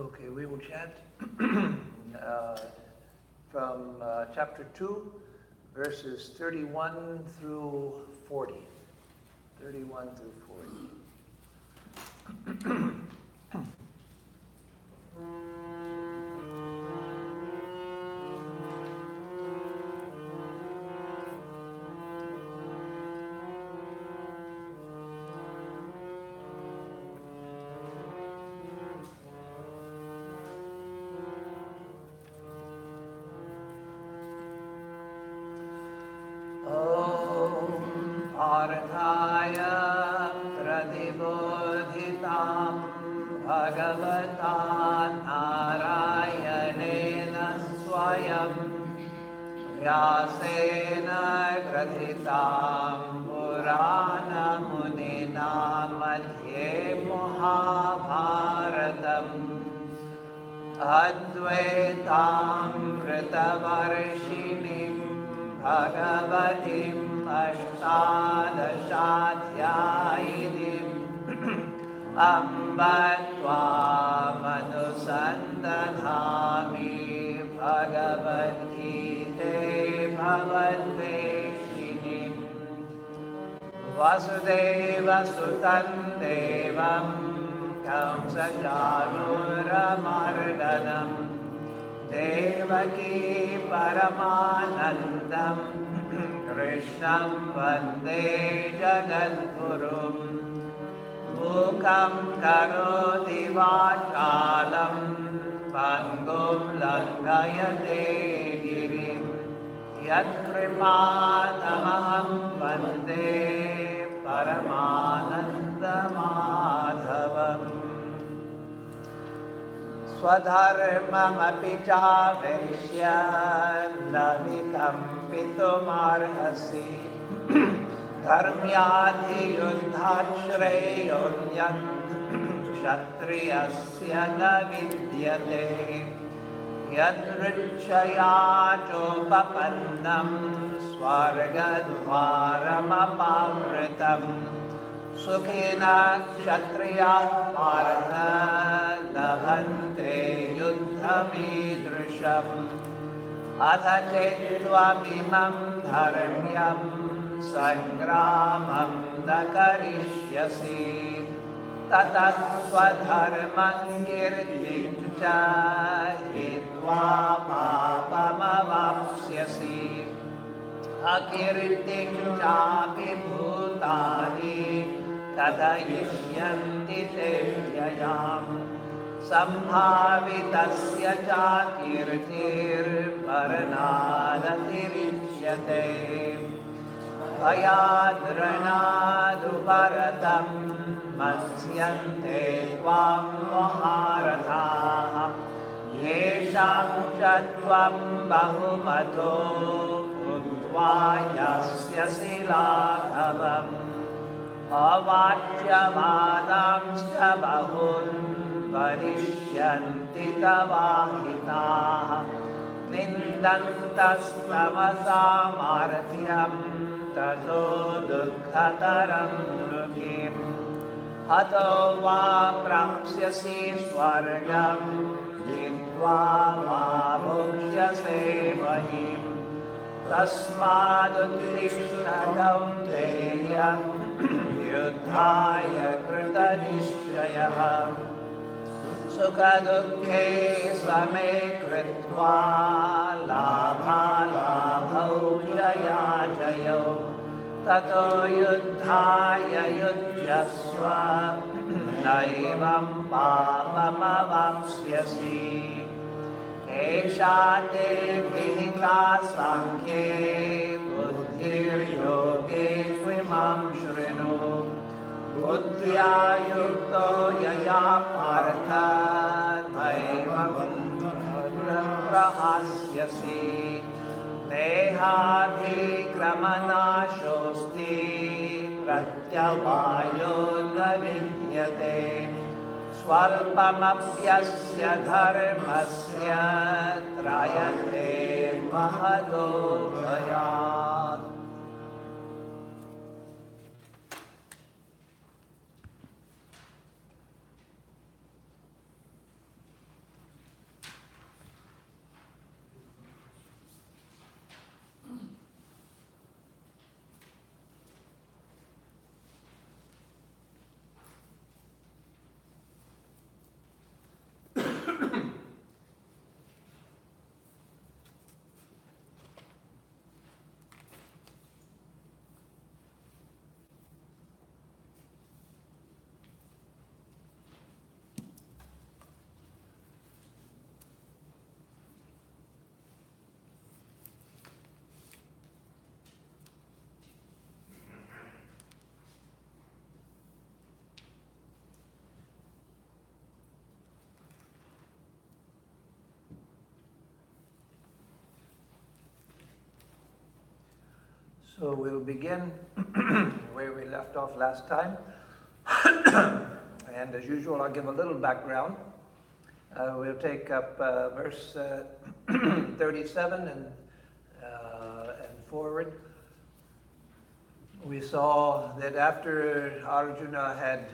Okay, we will chant from chapter 2, verses 31 through 40. 31 through 40. भगवता नारायणेन स्वयं व्यासेन ग्रथितां पुराणमुनिना मध्ये महाभारतम् अद्वैतामृतवर्षिणीं भगवतीम् अष्टादशाध्यायिनीम् अम्ब त्वामनुसन्दधामि भगवद्गीते भवद्वेषिणीम् वसुदेवसुतं देवं कंसचाणूरमर्दनं देवकी परमानन्दं कृष्णं वन्दे जगद्गुरुम् मूकं करोति वाचालं पङ्गुं लङ्घयते गिरिं यत्कृपातमहं वन्दे परमानन्दमाधवम् स्वधर्ममपि चावेक्ष्य न विकम्पितुमर्हसि धर्म्याधियुद्धात् श्रेयोऽन्यत् क्षत्रियस्य न विद्यते यदृच्छया चोपपन्नं स्वर्गद्वारमपावृतम् सुखिनः क्षत्रियाः पार्थ लभन्ते युद्धमीदृशम् अथ चेत्त्वमिमं धर्म्यं सङ्ग्रामं न करिष्यसि ततः स्वधर्मं कीर्तिं च हित्वा पापमवाप्स्यसि अकीर्तिं चापि भूतानि कथयिष्यन्ति ते व्ययाम् सम्भावितस्य च कीर्तिर्मरणादतिरिच्यते भयाद्रणादुपरतं मत्स्यन्ते त्वां महारथाः येषां च त्वं बहुमतो भूत्वा यास्यसि लाघवम् अवाच्यवादांश्च बहून् वदिष्यन्ति तवाहिताः निन्दन्तस्तमसामार्थ्यम् ततो दुःखतरं नृभिम् हतो वा प्राप्स्यसि स्वर्गं जित्वा वा भोक्ष्यसे महीम् तस्मादुत्तिष्ठ कौन्तेय युद्धाय कृतनिश्चयः सुखदुःखे समे कृत्वा लाभालाभौ जयाजयौ ततो युद्धाय युज्यस्व नैवं पापमवाप्स्यसि एषा ते विहिता साङ्ख्ये बुद्धिर्योगे त्विमां शृणु बुद्ध्या युक्तो यया पार्थ नैवं प्रहास्यसि देहाभिक्रमनाशोऽस्ति प्रत्यवायो न विद्यते स्वल्पमप्यस्य धर्मस्य त्रायते महतो भयात्। So we'll begin where we left off last time. And as usual, I'll give a little background. We'll take up verse 37 and forward. We saw that after Arjuna had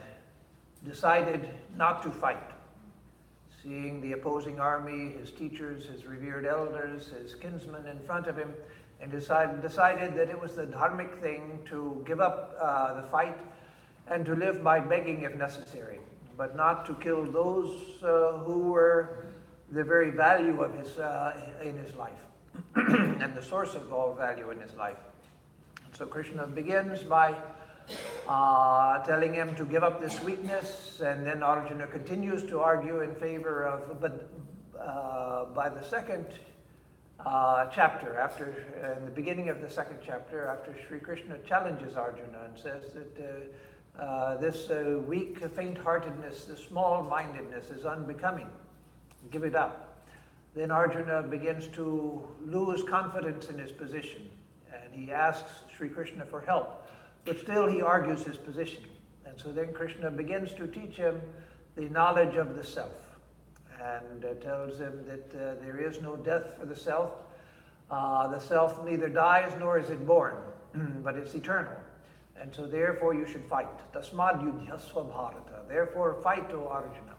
decided not to fight, seeing the opposing army, his teachers, his revered elders, his kinsmen in front of him, and decided that it was the dharmic thing to give up the fight and to live by begging if necessary, but not to kill those who were the very value of in his life and the source of all value in his life. So Krishna begins by telling him to give up this weakness, and then Arjuna continues to argue in favor of, but by the second chapter, in the beginning of the second chapter, after Sri Krishna challenges Arjuna and says that this weak faint-heartedness, this small-mindedness is unbecoming, give it up. Then Arjuna begins to lose confidence in his position, and he asks Sri Krishna for help, but still he argues his position. And so then Krishna begins to teach him the knowledge of the self, and tells him that there is no death for the self. The self neither dies nor is it born, but it's eternal. And so therefore you should fight. Tasmad yudhyasva bharata. Therefore fight, O Arjuna.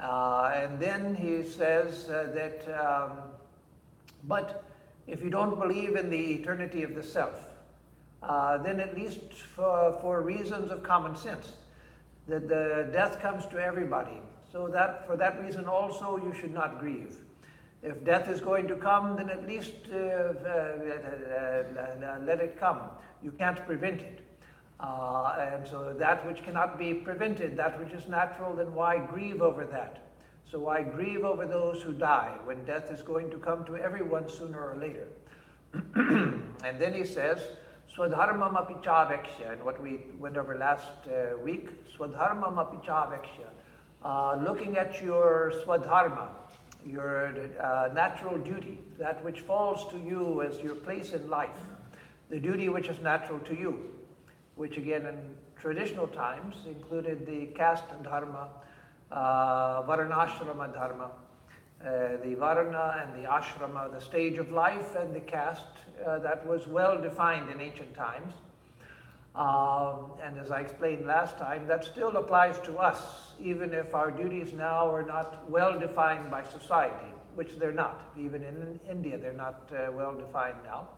And then he says but if you don't believe in the eternity of the self, then at least for reasons of common sense, that the death comes to everybody, so that for that reason also you should not grieve. If death is going to come, then at least let it come. You can't prevent it. And so that which cannot be prevented, that which is natural, then why grieve over that? So why grieve over those who die when death is going to come to everyone sooner or later? And then he says, Swadharmam api chaveksha, and what we went over last week, Swadharmam api chaveksha, looking at your swadharma, your natural duty, that which falls to you as your place in life, the duty which is natural to you, which again in traditional times included the caste dharma, varnashrama dharma, the varna and the ashrama, the stage of life, and the caste that was well defined in ancient times. And as I explained last time, that still applies to us, even if our duties now are not well defined by society, which they're not. Even in India, they're not well defined now.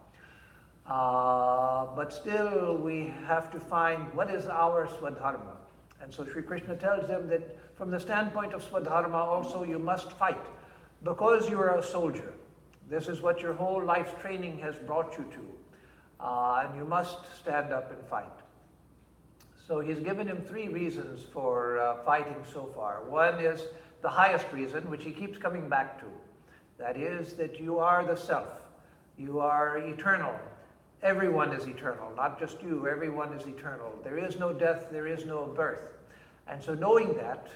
But still, we have to find what is our swadharma. And so Sri Krishna tells them that from the standpoint of swadharma also you must fight, because you are a soldier. This is what your whole life's training has brought you to. And you must stand up and fight. So he's given him three reasons for fighting so far. One is the highest reason, which he keeps coming back to. That is that you are the self. You are eternal. Everyone is eternal, not just you. Everyone is eternal. There is no death, there is no birth. And so knowing that,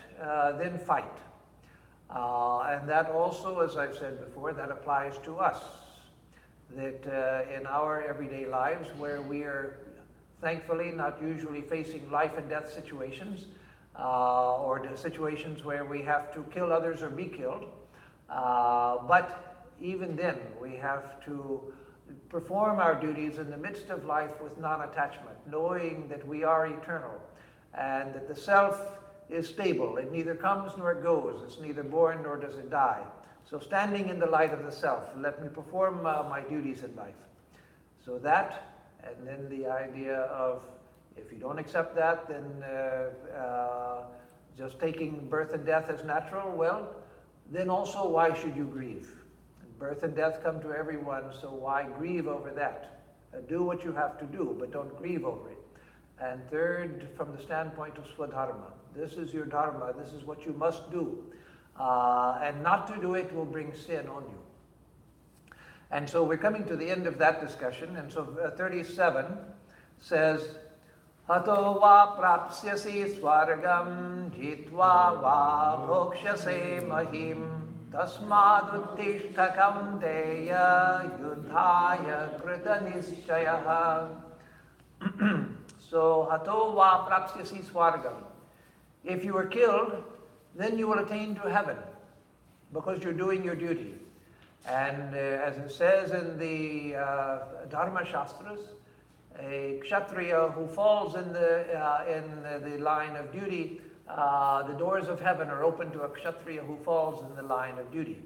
then fight. And that also, as I've said before, that applies to us. That in our everyday lives, where we are thankfully not usually facing life and death situations, or the situations where we have to kill others or be killed, but even then we have to perform our duties in the midst of life with non-attachment, knowing that we are eternal and that the self is stable. It neither comes nor it goes. It's neither born nor does it die. So standing in the light of the self, let me perform my duties in life. So that, and then the idea of if you don't accept that, then just taking birth and death as natural, well, then also why should you grieve? Birth and death come to everyone, so why grieve over that? Do what you have to do, but don't grieve over it. And third, from the standpoint of swadharma, this is your dharma, this is what you must do. And not to do it will bring sin on you. And so we're coming to the end of that discussion, and so 37 says, Hato va prapsyasi swargam jitva va bhokshase mahim Tasmaduttishta kaunteya yudhaya krita nischayaha. So, hato va prapsyasi swargam. If you are killed, then you will attain to heaven, because you're doing your duty. And as it says in the Dharma Shastras, a kshatriya who falls in the line of duty, the doors of heaven are open to a kshatriya who falls in the line of duty.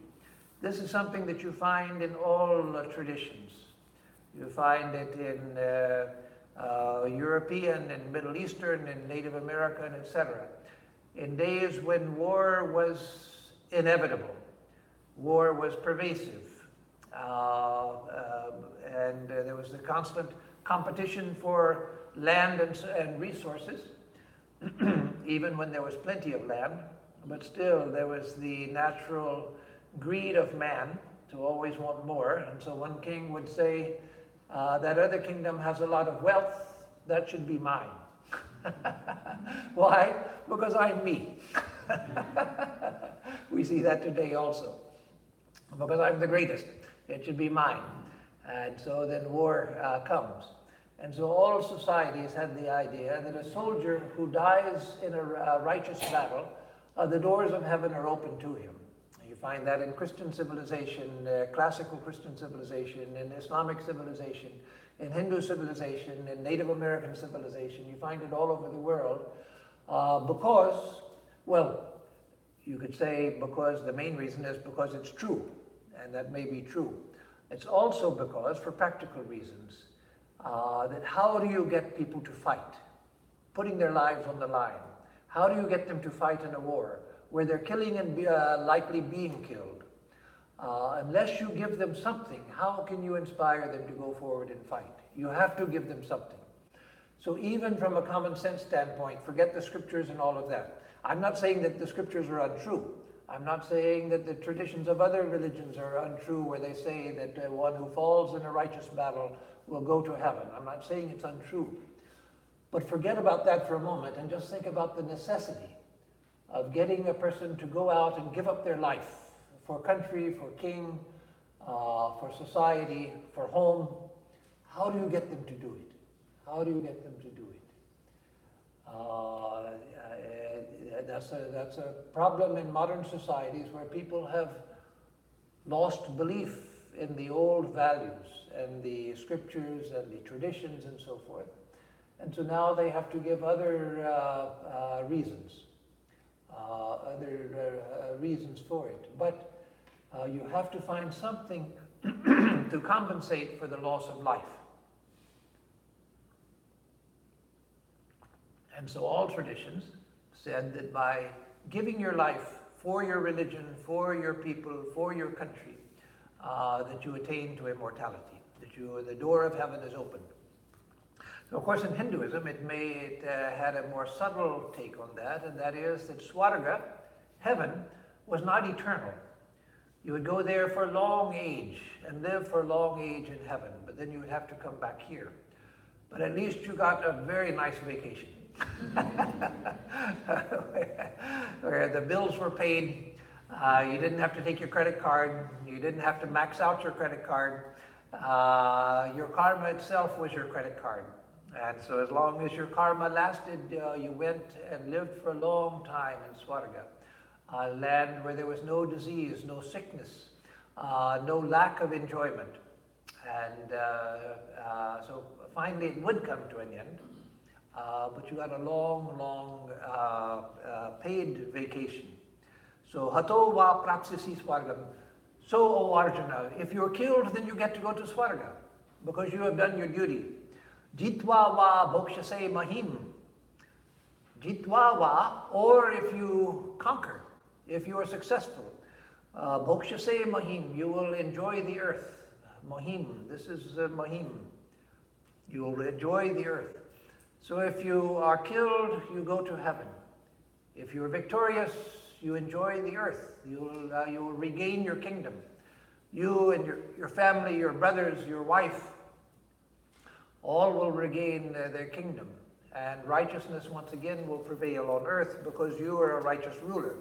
This is something that you find in all traditions. You find it in European and Middle Eastern and Native American, etc. In days when war was inevitable, war was pervasive, and there was the constant competition for land and resources, even when there was plenty of land, but still there was the natural greed of man to always want more. And so one king would say, that other kingdom has a lot of wealth, that should be mine. Why? Because I'm me. We see that today also. Because I'm the greatest, it should be mine. And so then war comes. And so all societies had the idea that a soldier who dies in a righteous battle, the doors of heaven are open to him. You find that in Christian civilization, classical Christian civilization, in Islamic civilization, in Hindu civilization, in Native American civilization. You find it all over the world because, well, you could say because the main reason is because it's true, and that may be true. It's also because, for practical reasons, that how do you get people to fight, putting their lives on the line? How do you get them to fight in a war where they're killing and likely being killed? Unless you give them something, how can you inspire them to go forward and fight? You have to give them something. So even from a common sense standpoint, forget the scriptures and all of that. I'm not saying that the scriptures are untrue. I'm not saying that the traditions of other religions are untrue, where they say that one who falls in a righteous battle will go to heaven. I'm not saying it's untrue. But forget about that for a moment and just think about the necessity of getting a person to go out and give up their life for country, for king, for society, for home. How do you get them to do it? How do you get them to do it? That's a problem in modern societies, where people have lost belief in the old values and the scriptures and the traditions and so forth. And so now they have to give other reasons, reasons for it. But you have to find something to compensate for the loss of life. And so all traditions said that by giving your life for your religion, for your people, for your country, that you attain to immortality, that the door of heaven is open. So of course in Hinduism it had a more subtle take on that, and that is that Swarga, heaven, was not eternal. You would go there for long age and live for long age in heaven, but then you would have to come back here. But at least you got a very nice vacation. Where the bills were paid, you didn't have to take your credit card, you didn't have to max out your credit card, your karma itself was your credit card. And so as long as your karma lasted, you went and lived for a long time in Swarga, a land where there was no disease, no sickness, no lack of enjoyment. And so finally it would come to an end. But you got a long, long paid vacation. So, hato va prapsyasi swargam. So, O Arjuna, if you're killed, then you get to go to Swarga, because you have done your duty. Jitva va bhokshase mahim. Jitva va, or if you conquer, if you are successful, bhokshase mahim, you will enjoy the earth. Mahim, this is mahim. You will enjoy the earth. So if you are killed, you go to heaven. If you are victorious, you enjoy the earth. You will regain your kingdom. You and your family, your brothers, your wife, all will regain their kingdom. And righteousness once again will prevail on earth, because you are a righteous ruler.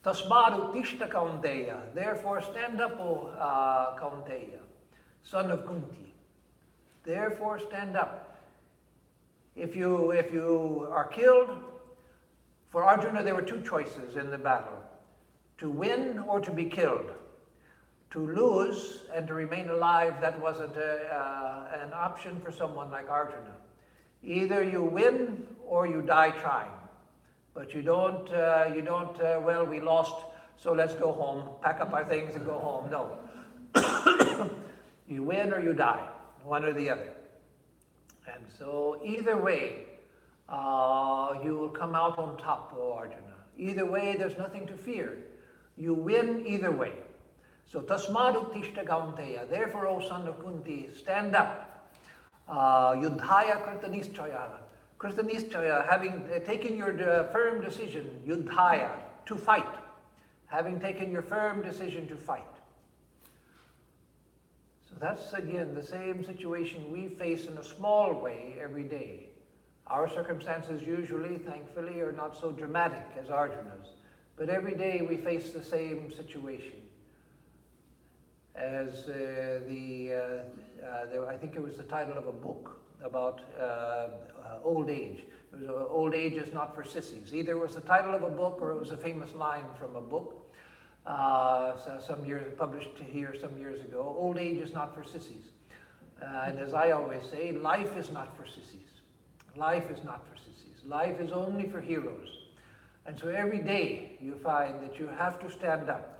Tasmad uttishta Kaunteya. Therefore stand up, O Kaunteya, son of Kunti. Therefore stand up. If you are killed, for Arjuna there were two choices in the battle: to win or to be killed. To lose and to remain alive, that wasn't an option for someone like Arjuna. Either you win or you die trying. But you don't, well, we lost, so let's go home, pack up our things and go home. No. You win or you die, one or the other. And so either way, you will come out on top, O Arjuna. Either way, there's nothing to fear. You win either way. So tasmad uttishta Kaunteya. Therefore, O son of Kunti, stand up. Yudhaya kritanisthaya. Kritanisthaya, having taken your firm decision, yudhaya, to fight. Having taken your firm decision to fight. So that's again the same situation we face in a small way every day. Our circumstances usually, thankfully, are not so dramatic as Arjuna's. But every day we face the same situation. As I think it was the title of a book about old age. It was Old Age is Not for Sissies. Either it was the title of a book or it was a famous line from a book published here some years ago. Old age is not for sissies. And as I always say, life is not for sissies. Life is not for sissies. Life is only for heroes. And so every day you find that you have to stand up.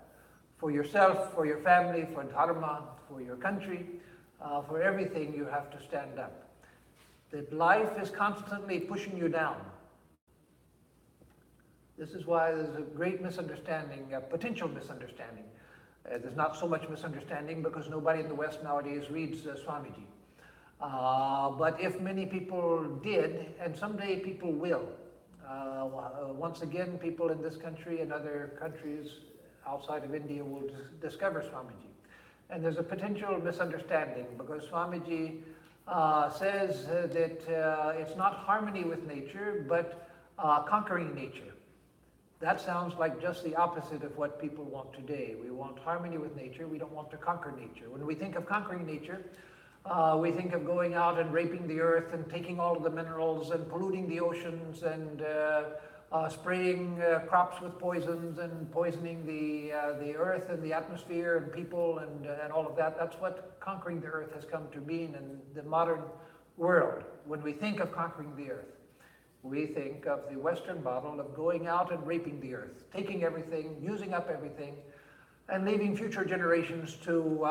For yourself, for your family, for dharma, for your country, for everything you have to stand up. That life is constantly pushing you down. This is why there's a great misunderstanding, a potential misunderstanding. There's not so much misunderstanding because nobody in the West nowadays reads Swamiji. But if many people did, and someday people will, once again people in this country and other countries outside of India will discover Swamiji. And there's a potential misunderstanding because Swamiji says that it's not harmony with nature, but conquering nature. That sounds like just the opposite of what people want today. We want harmony with nature, we don't want to conquer nature. When we think of conquering nature, we think of going out and raping the earth and taking all of the minerals and polluting the oceans and spraying crops with poisons and poisoning the earth and the atmosphere and people and all of that. That's what conquering the earth has come to mean in the modern world. When we think of conquering the earth, we think of the Western model of going out and raping the earth, taking everything, using up everything, and leaving future generations to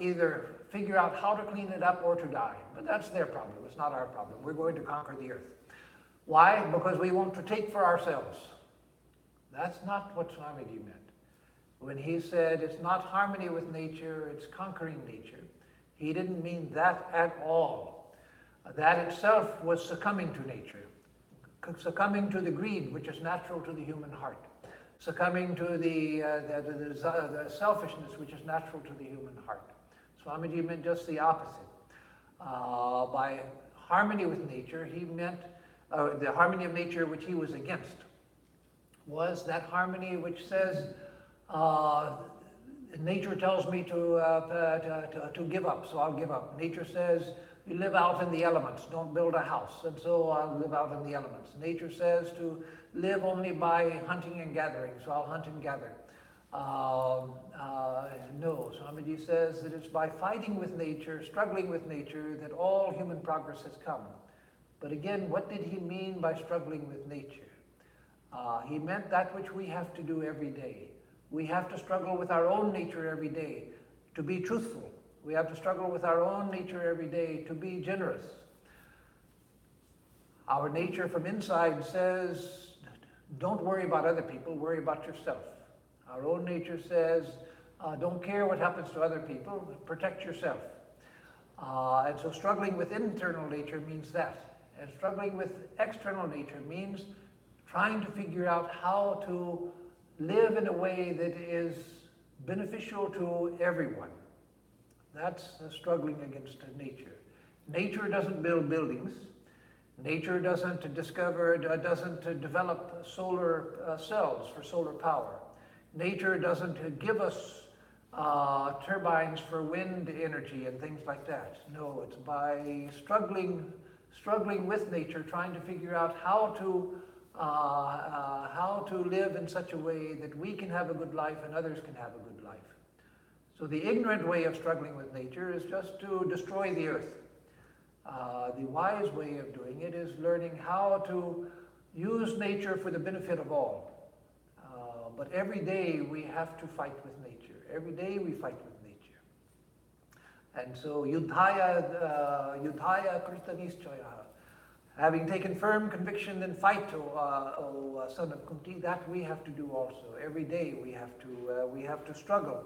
either figure out how to clean it up or to die. But that's their problem, it's not our problem. We're going to conquer the earth. Why? Because we want to take for ourselves. That's not what Swamiji meant. When he said it's not harmony with nature, it's conquering nature, he didn't mean that at all. That itself was succumbing to nature, succumbing to the greed which is natural to the human heart, succumbing to the selfishness which is natural to the human heart. Swamiji meant just the opposite. By harmony with nature, he meant the harmony of nature which he was against was that harmony which says, nature tells me to give up, so I'll give up. Nature says, you live out in the elements, don't build a house, and so I'll live out in the elements. Nature says to live only by hunting and gathering, so I'll hunt and gather. No, Swamiji says that it's by fighting with nature, struggling with nature, that all human progress has come. But again, what did he mean by struggling with nature? He meant that which we have to do every day. We have to struggle with our own nature every day to be truthful. We have to struggle with our own nature every day to be generous. Our nature from inside says, don't worry about other people, worry about yourself. Our own nature says, don't care what happens to other people, protect yourself. And so struggling with internal nature means that. And struggling with external nature means trying to figure out how to live in a way that is beneficial to everyone. That's struggling against nature. Nature doesn't build buildings. Nature doesn't develop solar cells for solar power. Nature doesn't give us turbines for wind energy and things like that. No, it's by struggling with nature, trying to figure out how to live in such a way that we can have a good life and others can have a good life. So the ignorant way of struggling with nature is just to destroy the earth. The wise way of doing it is learning how to use nature for the benefit of all. But every day we have to fight with nature. Every day we fight with nature. And so yudhaya krita nischaya. Having taken firm conviction, then fight, O son of Kunti. That we have to do also. Every day we have to struggle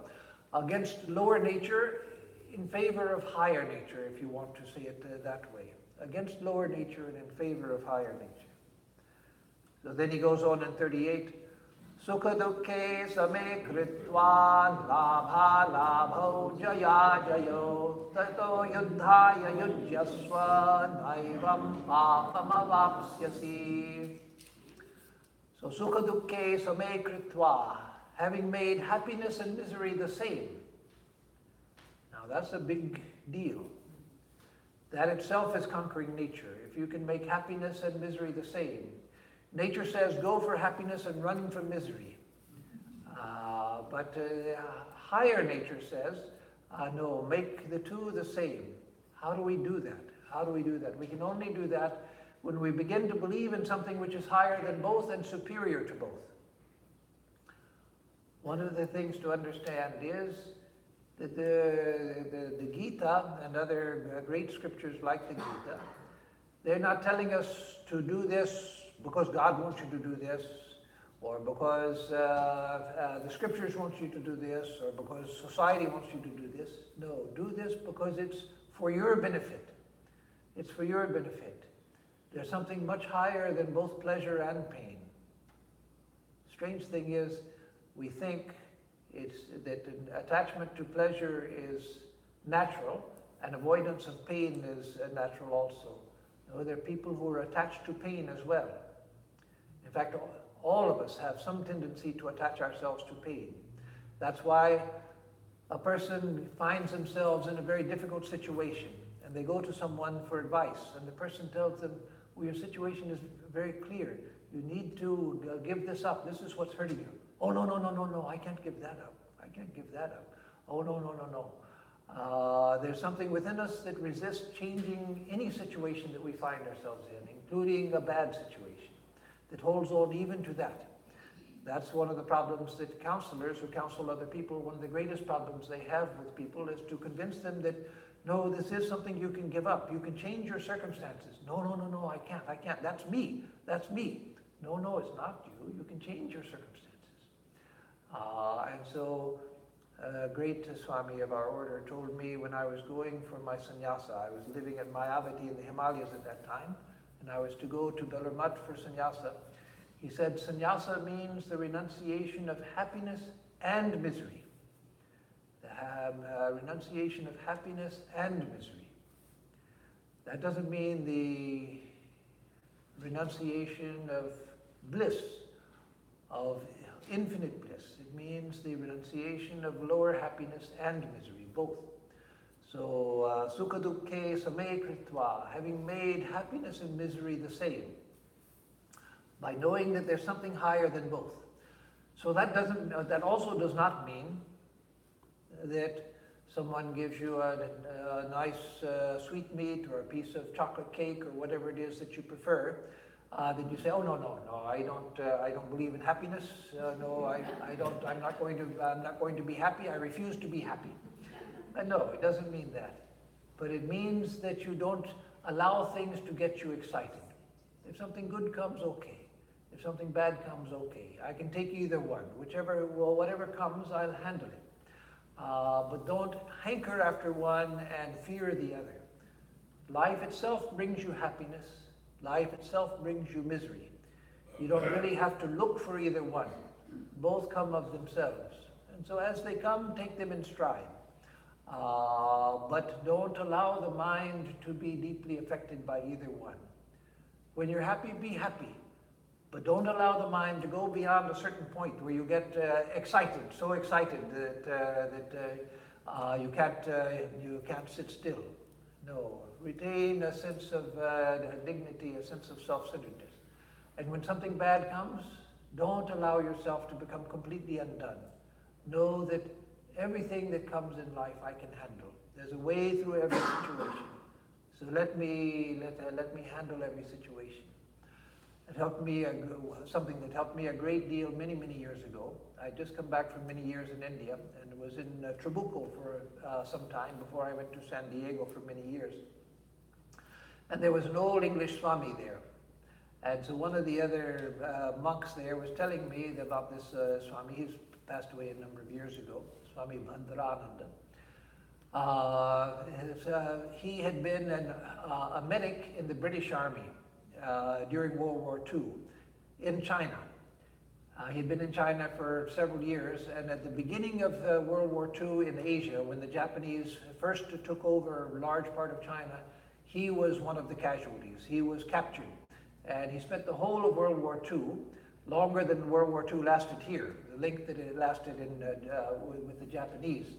against lower nature in favor of higher nature, if you want to say it that way. Against lower nature and in favor of higher nature. So then he goes on in 38. Sukha dukkhe same kritva labha labho jaya jayo tato yuddhaya yujyasva naivam papam avapsyasi. So sukha dukkhe same kritva, having made happiness and misery the same. Now that's a big deal. That itself is conquering nature. If you can make happiness and misery the same. Nature says go for happiness and run from misery. But higher nature says, no, make the two the same. How do we do that? How do we do that? We can only do that when we begin to believe in something which is higher than both and superior to both. One of the things to understand is that the Gita and other great scriptures like the Gita, they're not telling us to do this because God wants you to do this, or because the scriptures want you to do this, or because society wants you to do this. No, do this because it's for your benefit. It's for your benefit. There's something much higher than both pleasure and pain. Strange thing is, we think that an attachment to pleasure is natural, and avoidance of pain is natural also. No, there are people who are attached to pain as well. In fact, all of us have some tendency to attach ourselves to pain. That's why a person finds themselves in a very difficult situation, and they go to someone for advice, and the person tells them, well, your situation is very clear. You need to give this up. This is what's hurting you. Oh, no, I can't give that up. I can't give that up. Oh, no. There's something within us that resists changing any situation that we find ourselves in, including a bad situation, that holds on even to that. That's one of the problems that counselors who counsel other people, one of the greatest problems they have with people is to convince them that, no, this is something you can give up. You can change your circumstances. No, I can't. That's me. No, it's not you. You can change your circumstances. And so a great Swami of our order told me when I was going for my sannyasa, I was living at Mayavati in the Himalayas at that time, and I was to go to Belarmat for sannyasa. He said, sannyasa means the renunciation of happiness and misery. The renunciation of happiness and misery. That doesn't mean the renunciation of bliss, of infinite bliss. It means the renunciation of lower happiness and misery, both. So, sukha dukkhe same kritva, having made happiness and misery the same, by knowing that there's something higher than both. So that also does not mean that someone gives you a nice sweetmeat or a piece of chocolate cake or whatever it is that you prefer. Then you say, oh no, I don't believe in happiness. No, I'm not going to be happy. I refuse to be happy. No, it doesn't mean that. But it means that you don't allow things to get you excited. If something good comes, okay. If something bad comes, okay. I can take either one. Whatever comes, I'll handle it. But don't hanker after one and fear the other. Life itself brings you happiness. Life itself brings you misery. You don't really have to look for either one. Both come of themselves. And so as they come, take them in stride. But don't allow the mind to be deeply affected by either one. When you're happy, be happy. But don't allow the mind to go beyond a certain point where you get excited, so excited that you can't sit still. No, retain a sense of dignity, a sense of self-centeredness. And when something bad comes, don't allow yourself to become completely undone. Know that everything that comes in life I can handle. There's a way through every situation. So let me handle every situation. It helped me, something that helped me a great deal many, many years ago. I'd just come back from many years in India and was in Trabuco for some time before I went to San Diego for many years. And there was an old English Swami there. And so one of the other monks there was telling me about this Swami. He's passed away a number of years ago, Swami Bhandrananda. He had been a medic in the British Army during World War II in China. He'd been in China for several years, and at the beginning of World War II in Asia, when the Japanese first took over a large part of China, he was one of the casualties. He was captured, and he spent the whole of World War II, longer than World War II lasted here, the length that it lasted with the Japanese.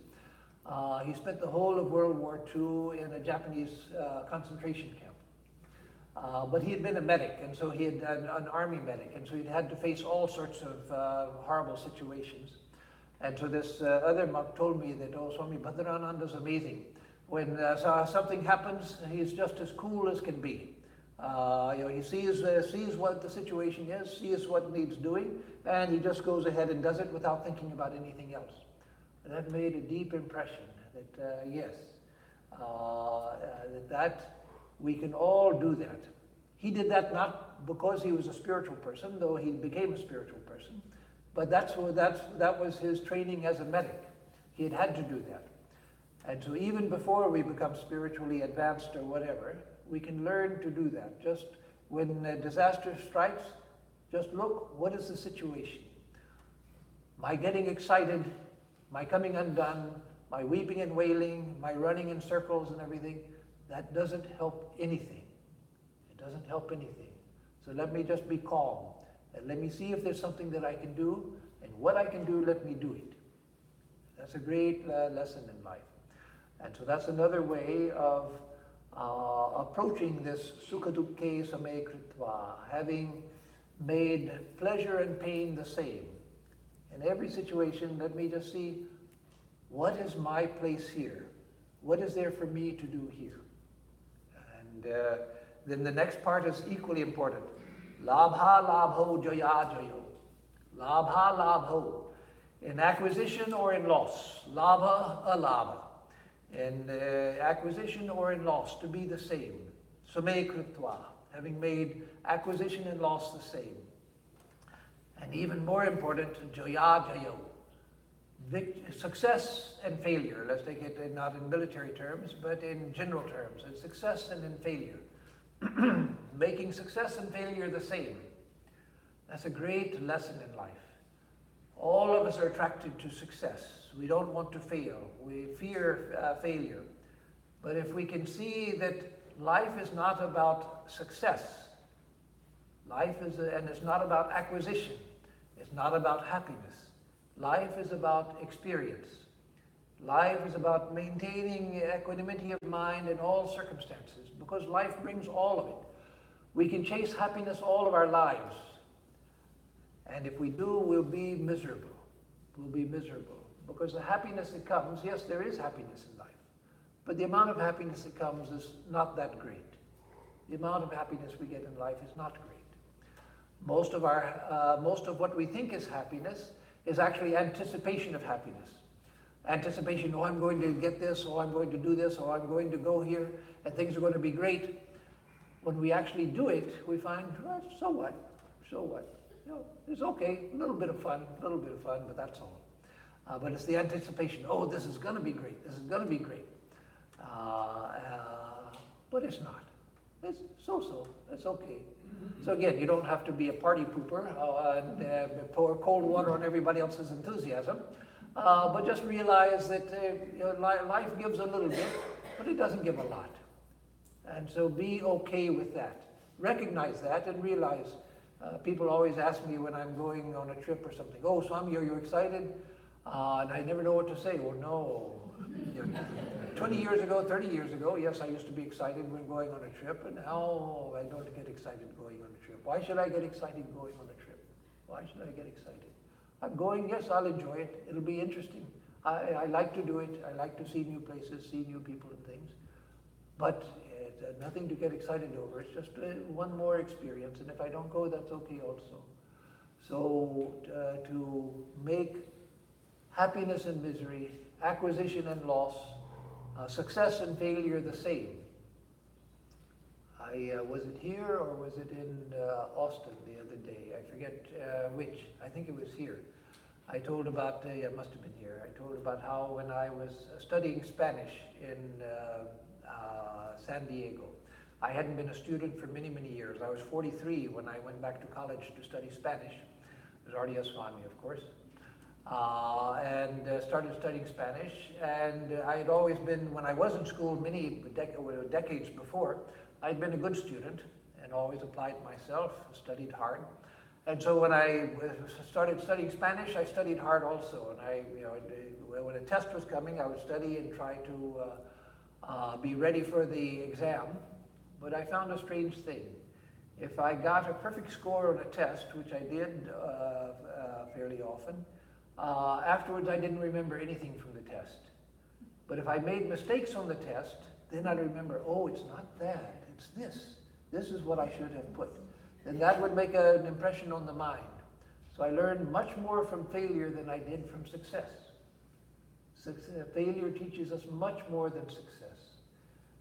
He spent the whole of World War II in a Japanese concentration camp. But he had been a medic, and so he had an army medic, and so he'd had to face all sorts of horrible situations. And so this other monk told me that, oh, Swami Bhadrananda's amazing. When something happens, he's just as cool as can be. He sees what the situation is, sees what needs doing, and he just goes ahead and does it without thinking about anything else. And that made a deep impression that, yes, that we can all do that. He did that not because he was a spiritual person, though he became a spiritual person, but that was his training as a medic. He had to do that. And so even before we become spiritually advanced or whatever, we can learn to do that. Just when a disaster strikes, just look, what is the situation? My getting excited, my coming undone, my weeping and wailing, my running in circles and everything, that doesn't help anything. It doesn't help anything. So let me just be calm, and let me see if there's something that I can do, and what I can do, let me do it. That's a great lesson in life. And so that's another way of approaching this sukha dukkhe same kritva, having made pleasure and pain the same. In every situation, let me just see, what is my place here? What is there for me to do here? And then the next part is equally important. Labha labho jaya jayo. Labha labho. In acquisition or in loss. Labha alabha. In acquisition or in loss, to be the same. Same kritva. Having made acquisition and loss the same. And even more important, jaya jayo. Success and failure. Let's take it not in military terms, but in general terms. In success and in failure. Making success and failure the same. That's a great lesson in life. All of us are attracted to success. We don't want to fail. We fear failure. But if we can see that life is not about success, and it's not about acquisition, it's not about happiness. Life is about experience. Life is about maintaining equanimity of mind in all circumstances, because life brings all of it. We can chase happiness all of our lives. And if we do, we'll be miserable. We'll be miserable. Because the happiness that comes, yes, there is happiness in life, but the amount of happiness that comes is not that great. The amount of happiness we get in life is not great. Most of what we think is happiness is actually anticipation of happiness. Anticipation, oh, I'm going to get this, oh, I'm going to do this, oh, I'm going to go here, and things are going to be great. When we actually do it, we find, well, so what? So what? It's okay, a little bit of fun, but that's all. But it's the anticipation, oh, this is going to be great, this is going to be great. But it's not. It's so-so, it's okay. So again, you don't have to be a party pooper and pour cold water on everybody else's enthusiasm, but just realize that life gives a little bit, but it doesn't give a lot. And so be okay with that. Recognize that and realize People always ask me when I'm going on a trip or something, "Oh, Swami, are you excited?" And I never know what to say. Oh, no. 20 years ago, 30 years ago, yes, I used to be excited when going on a trip, and now I don't get excited going on a trip. Why should I get excited going on a trip? Why should I get excited? I'm going, yes, I'll enjoy it. It'll be interesting. I like to do it. I like to see new places, see new people and things. But nothing to get excited over. It's just one more experience, and if I don't go, that's okay also. So to make happiness and misery, acquisition and loss, success and failure the same. Was it here or was it in Austin the other day? I forget which. I think it was here. I told about, it must have been here, I told about how when I was studying Spanish in San Diego, I hadn't been a student for many, many years. I was 43 when I went back to college to study Spanish. It was Ardia Swami, of course. And started studying Spanish. And I had always been, when I was in school many decades before, I'd been a good student and always applied myself, studied hard. And so when I started studying Spanish, I studied hard also. And when a test was coming, I would study and try to be ready for the exam. But I found a strange thing. If I got a perfect score on a test, which I did fairly often, afterwards I didn't remember anything from the test. But if I made mistakes on the test, then I'd remember, oh, it's not that, it's this. This is what I should have put. And that would make an impression on the mind. So I learned much more from failure than I did from success. Failure teaches us much more than success.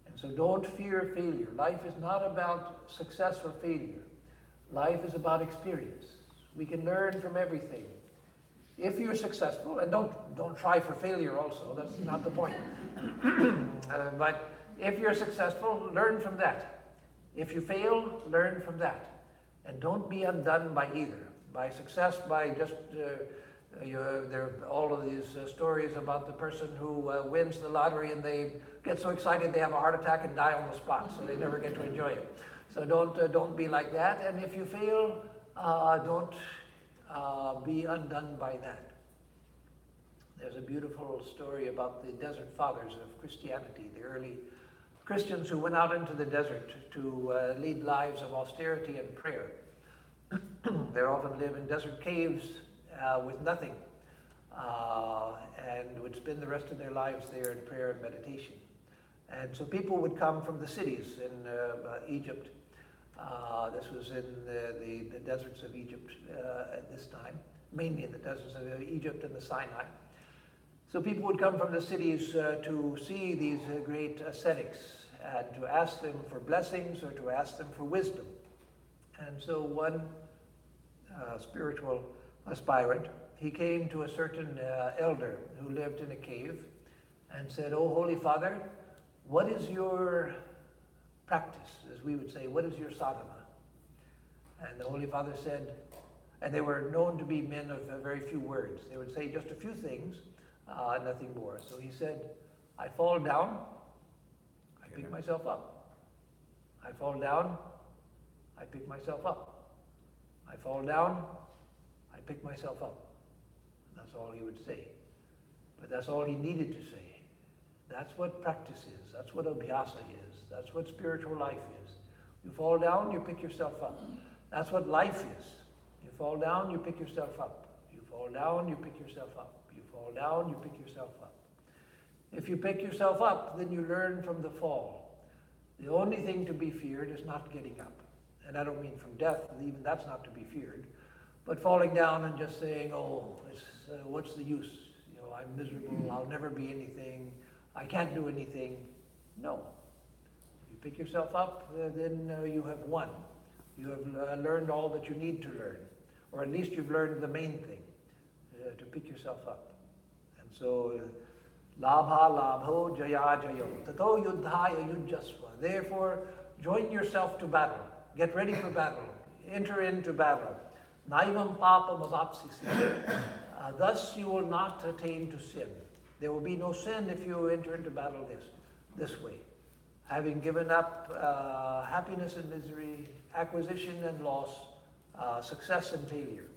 And so don't fear failure. Life is not about success or failure. Life is about experience. We can learn from everything. If you're successful, and don't try for failure also, that's not the point. But if you're successful, learn from that. If you fail, learn from that. And don't be undone by either. By success, by just, there are all of these stories about the person who wins the lottery and they get so excited they have a heart attack and die on the spot, so they never get to enjoy it. So don't be like that. And if you fail, don't be undone by that. There's a beautiful story about the desert fathers of Christianity, the early Christians who went out into the desert to lead lives of austerity and prayer. They often live in desert caves with nothing and would spend the rest of their lives there in prayer and meditation. And so people would come from the cities in Egypt. This was in the deserts of Egypt at this time, mainly in the deserts of Egypt and the Sinai. So people would come from the cities to see these great ascetics and to ask them for blessings or to ask them for wisdom. And so one spiritual aspirant, he came to a certain elder who lived in a cave and said, "Oh, Holy Father, what is your practice?" As we would say, what is your sadhana? And the Holy Father said, and they were known to be men of very few words. They would say just a few things, nothing more. So he said, I fall down, I pick myself up. I fall down, I pick myself up. I fall down, I pick myself up. And that's all he would say. But that's all he needed to say. That's what practice is. That's what abhyasa is. That's what spiritual life is. You fall down, you pick yourself up. That's what life is. You fall down, you pick yourself up. You fall down, you pick yourself up. You fall down, you pick yourself up. If you pick yourself up, then you learn from the fall. The only thing to be feared is not getting up. And I don't mean from death, even that's not to be feared. But falling down and just saying, oh, what's the use? You know, I'm miserable, I'll never be anything, I can't do anything. No. You pick yourself up, then you have won. You have learned all that you need to learn. Or at least you've learned the main thing, to pick yourself up. And so, labha labho jaya jayo, tato yuddhaya yujjasva. Therefore, join yourself to battle. Get ready for battle. Enter into battle. Naivam papam avapsisi. Thus you will not attain to sin. There will be no sin if you enter into battle this way. Having given up happiness and misery, acquisition and loss, success and failure.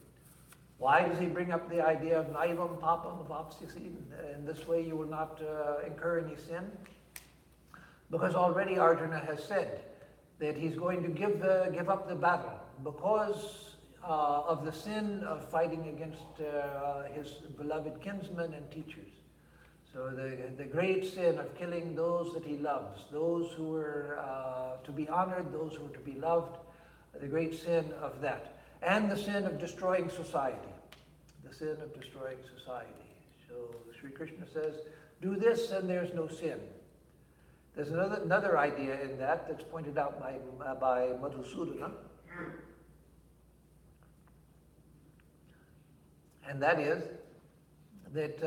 Why does he bring up the idea of naivam papam vapsisi? In this way you will not incur any sin? Because already Arjuna has said that he's going to give up the battle because of the sin of fighting against his beloved kinsmen and teachers. So the great sin of killing those that he loves, those who were to be honored, those who were to be loved, the great sin of that. And the sin of destroying society. The sin of destroying society. So Sri Krishna says, do this and there's no sin. There's another idea in that that's pointed out by Madhusudana. And that is that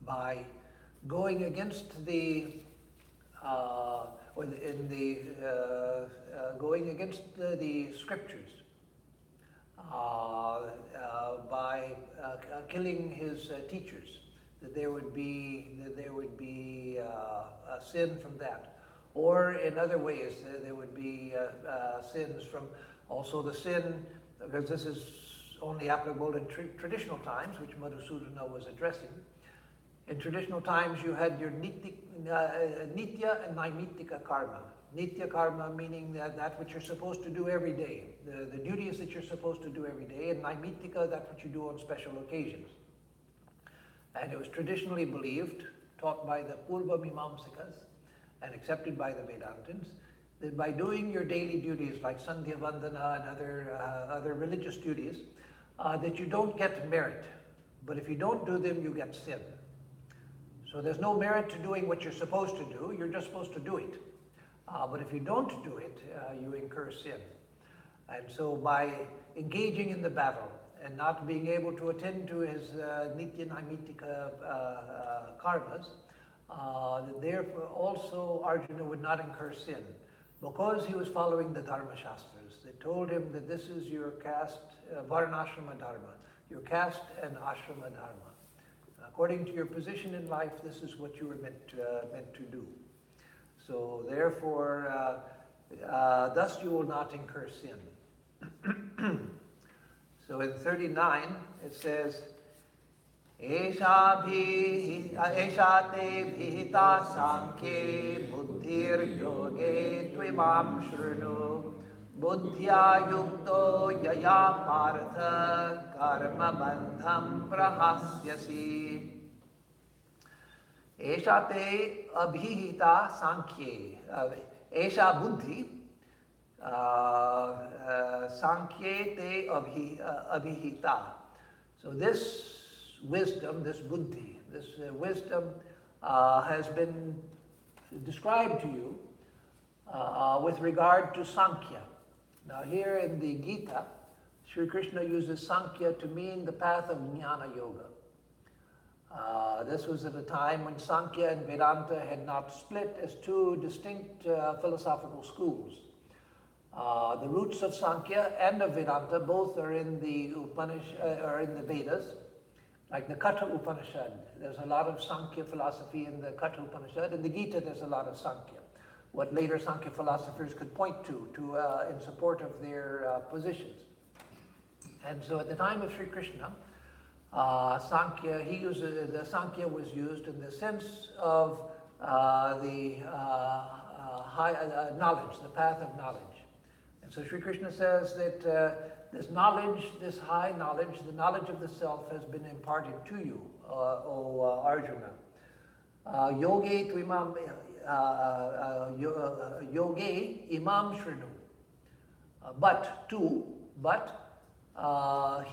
by going against going against the scriptures, by killing his teachers, that there would be a sin from that. Or in other ways, there would be sins from also the sin, because this is only applicable in traditional times, which Madhusudana was addressing. In traditional times, you had your nitya and naimittika karma. Nitya karma meaning that which you're supposed to do every day, the duties that you're supposed to do every day, and naimittika, that which you do on special occasions. And it was traditionally believed, taught by the Purva Mimamsikas, and accepted by the Vedantins, that by doing your daily duties like Sandhya Vandana and other religious duties, that you don't get merit. But if you don't do them, you get sin. So there's no merit to doing what you're supposed to do, you're just supposed to do it. But if you don't do it, you incur sin. And so by engaging in the battle and not being able to attend to his nitya naimittika karmas, therefore also Arjuna would not incur sin, because he was following the Dharma Shastras. They told him that this is your caste, Varnashrama Dharma, your caste and Ashrama Dharma. According to your position in life, this is what you were meant to do. So therefore, thus you will not incur sin. So in 39, it says, Esha te bhita sankhe buddhir yoge tvimam shrunu buddhya yukto yaya partha karma bandham prahasyasi. Esha te abhihita sankhe. Esha buddhi sankhe te abhihita. So this wisdom, this buddhi, this wisdom has been described to you with regard to Sankhya. Now here in the Gita, Sri Krishna uses Sankhya to mean the path of Jnana Yoga. This was at a time when Sankhya and Vedanta had not split as two distinct philosophical schools. The roots of Sankhya and of Vedanta both are in the Vedas. Like the Katha Upanishad, there's a lot of Sankhya philosophy in the Katha Upanishad. In the Gita, there's a lot of Sankhya, what later Sankhya philosophers could point to in support of their positions. And so at the time of Sri Krishna, Sankhya, the Sankhya was used in the sense of the high knowledge, the path of knowledge. And so Sri Krishna says that this knowledge, this high knowledge, the knowledge of the self has been imparted to you, O Arjuna. Yoge tvimam, yoge imam shrinu. But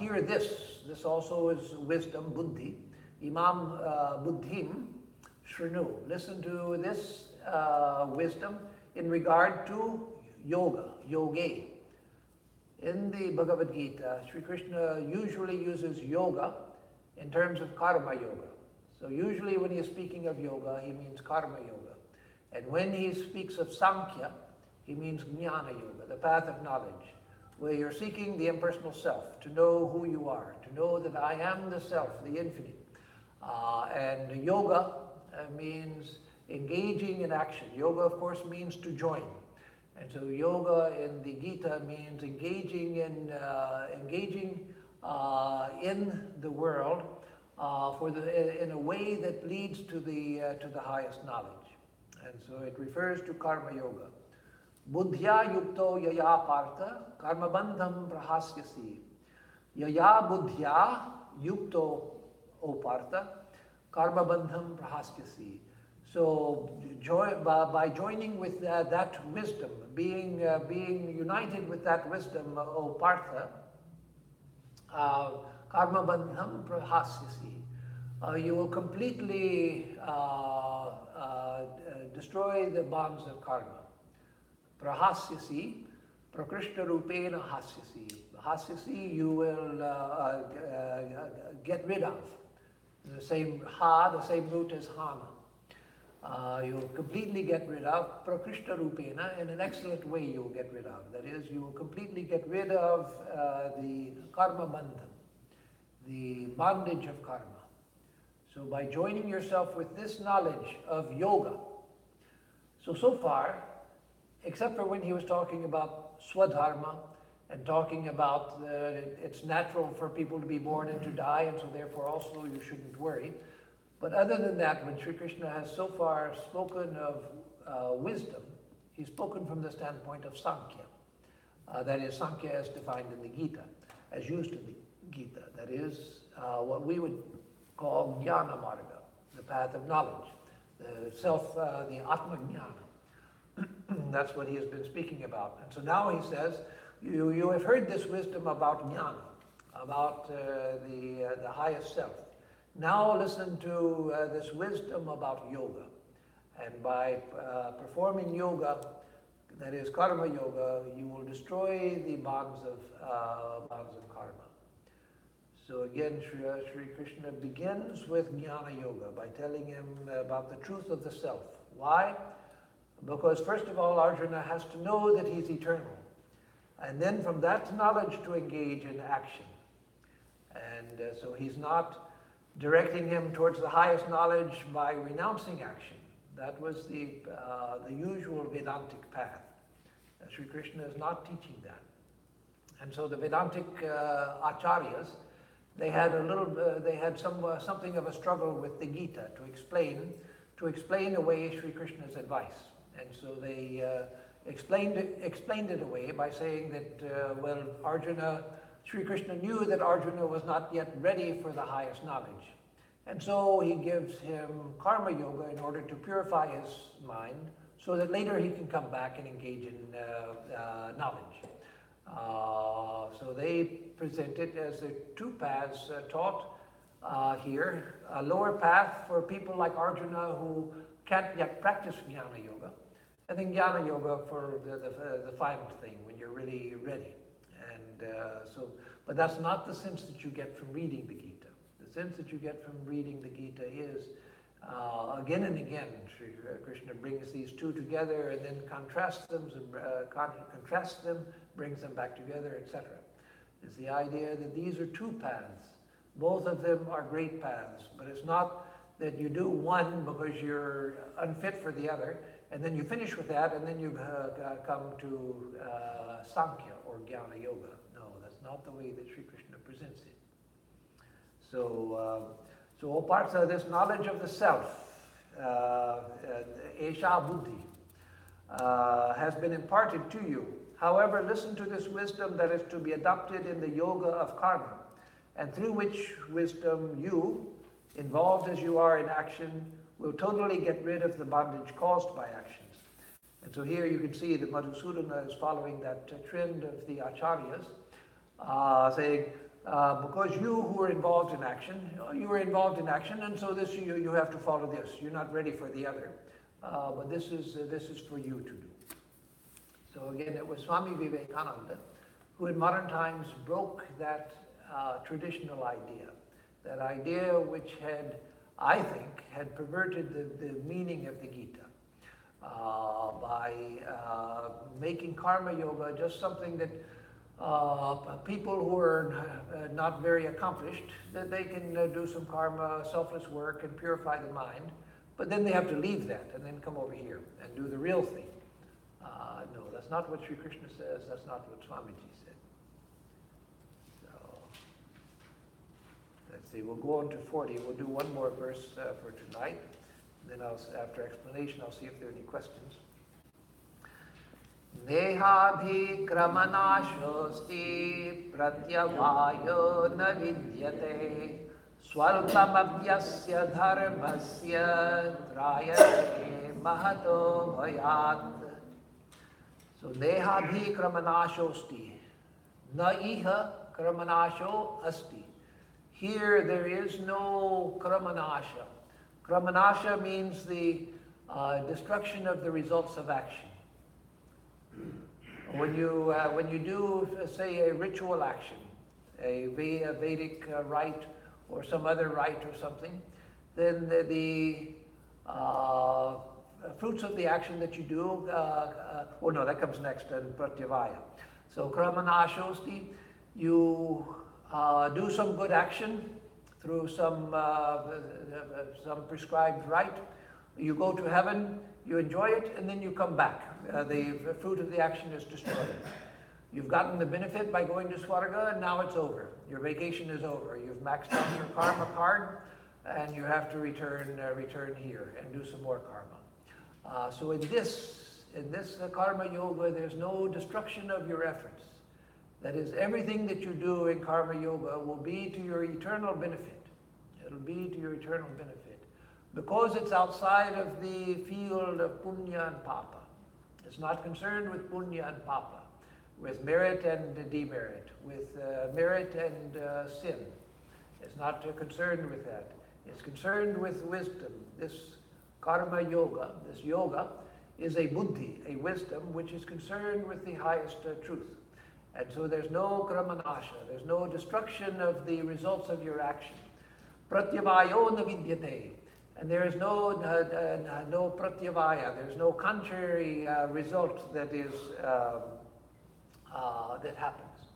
hear this. This also is wisdom, buddhi. Imam buddhim shrinu. Listen to this wisdom in regard to yoga, yoge. In the Bhagavad Gita, Sri Krishna usually uses yoga in terms of karma yoga. So usually when he is speaking of yoga, he means karma yoga. And when he speaks of Sankhya, he means jnana yoga, the path of knowledge, where you're seeking the impersonal self, to know who you are, to know that I am the self, the infinite. And yoga means engaging in action. Yoga, of course, means to join. And so yoga in the Gita means engaging in the world in a way that leads to the highest knowledge. And so it refers to karma yoga. Buddhya yukto yaya partha karma bandham prahasyasi. Yaya buddhya yukto o partha karma bandham prahasyasi. So by joining with that wisdom, being united with that wisdom, O Partha, karma bandham prahasyasi, you will completely destroy the bonds of karma. Prahasyasi, prakrishta rupena hasyasi. Hasyasi, you will get rid of. The same root as hana. You'll completely get rid of prakrishta rupena. In an excellent way you'll get rid of. That is, you will completely get rid of the karma bandham, the bondage of karma. So by joining yourself with this knowledge of yoga, so far, except for when he was talking about swadharma and talking about it's natural for people to be born and to die, and so therefore also you shouldn't worry. But other than that, when Sri Krishna has so far spoken of wisdom, he's spoken from the standpoint of Sankhya. That is, Sankhya as defined in the Gita, as used in the Gita. That is what we would call Jnana Marga, the path of knowledge, the Atma Jnana. That's what he has been speaking about. And so now he says, you have heard this wisdom about Jnana, about the highest self. Now listen to this wisdom about yoga. And by performing yoga, that is karma yoga, you will destroy the bonds of karma. So again, Sri Krishna begins with Jnana Yoga by telling him about the truth of the self. Why? Because first of all, Arjuna has to know that he's eternal. And then from that knowledge to engage in action. And so he's not directing him towards the highest knowledge by renouncing action. That was the usual Vedantic path. Sri Krishna is not teaching that. And so the Vedantic acharyas, they had something of a struggle with the Gita to explain away Sri Krishna's advice. And so they explained it away by saying that Sri Krishna knew that Arjuna was not yet ready for the highest knowledge. And so he gives him karma yoga in order to purify his mind so that later he can come back and engage in knowledge. So they present it as the two paths taught here. A lower path for people like Arjuna who can't yet practice Jnana Yoga. And then Jnana Yoga for the final thing, when you're really ready. And but that's not the sense that you get from reading the Gita. The sense that you get from reading the Gita is, again and again, Sri Krishna brings these two together and then contrasts them, brings them back together, etc. It's the idea that these are two paths. Both of them are great paths, but it's not that you do one because you're unfit for the other, and then you finish with that, and then you come to Sankhya or Jnana Yoga. No, that's not the way that Sri Krishna presents it. So, O Partha, this knowledge of the self, Esha Buddhi, has been imparted to you. However, listen to this wisdom that is to be adopted in the yoga of karma, and through which wisdom you, involved as you are in action, will totally get rid of the bondage caused by actions. And so here you can see that Madhusudana is following that trend of the acharyas, saying, because you who are involved in action, you are involved in action, and so this you have to follow this. You're not ready for the other, but this is for you to do. So again, it was Swami Vivekananda who in modern times broke that traditional idea, that idea which I think, had perverted the meaning of the Gita by making karma yoga just something that people who are not very accomplished, that they can do some karma, selfless work and purify the mind, But then they have to leave that and then come over here and do the real thing. No, that's not what Sri Krishna says. That's not what Swamiji said. So, let's see, we'll go on to 40. We'll do one more verse for tonight. Then after explanation, I'll see if there are any questions. Nehabhikramanashosti pratyavayo na vidyate swalpamabhyasya dharmasya trayate mahato bhayat. So nehabhikramanashosti na iha kramanasho asti. Here there is no kramanasha. Kramanasha means the destruction of the results of action. When you do, say, a ritual action, a Vedic rite or some other rite or something, then the fruits of the action that you do, that comes next in Pratyavaya. So Kramanashosti, you do some good action through some prescribed rite. You go to heaven, you enjoy it, and then you come back. The fruit of the action is destroyed. You've gotten the benefit by going to Swarga, and now it's over. Your vacation is over. You've maxed out your karma card, and you have to return here and do some more karma. So in this karma yoga, there's no destruction of your efforts. That is, everything that you do in karma yoga will be to your eternal benefit. It'll be to your eternal benefit. Because it's outside of the field of punya and papa. It's not concerned with punya and papa, with merit and demerit, with merit and sin. It's not concerned with that. It's concerned with wisdom. This karma yoga, this yoga, is a buddhi, a wisdom, which is concerned with the highest truth. And so there's no kramanasha, there's no destruction of the results of your action. Pratyavayo na vidyate. And there is no pratyavaya, there's no contrary result that happens.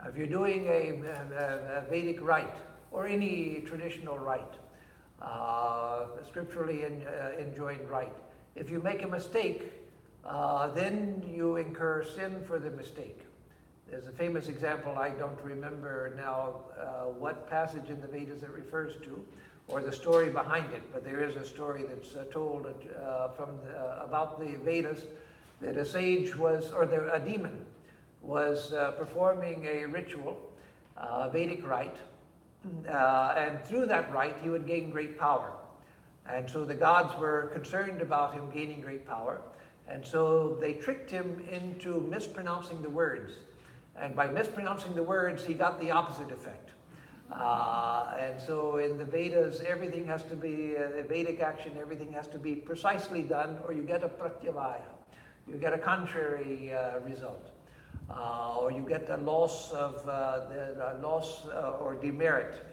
If you're doing a Vedic rite, or any traditional rite, scripturally enjoined rite, if you make a mistake, then you incur sin for the mistake. There's a famous example, I don't remember now what passage in the Vedas it refers to, or the story behind it, but there is a story that's told about the Vedas, that a sage was, or a demon was performing a ritual, Vedic rite, and through that rite he would gain great power. And so the gods were concerned about him gaining great power, and so they tricked him into mispronouncing the words. And by mispronouncing the words, he got the opposite effect. And so in the Vedas, everything has to be, Vedic action, everything has to be precisely done, or you get a pratyavaya. You get a contrary result. Or you get a loss of, or demerit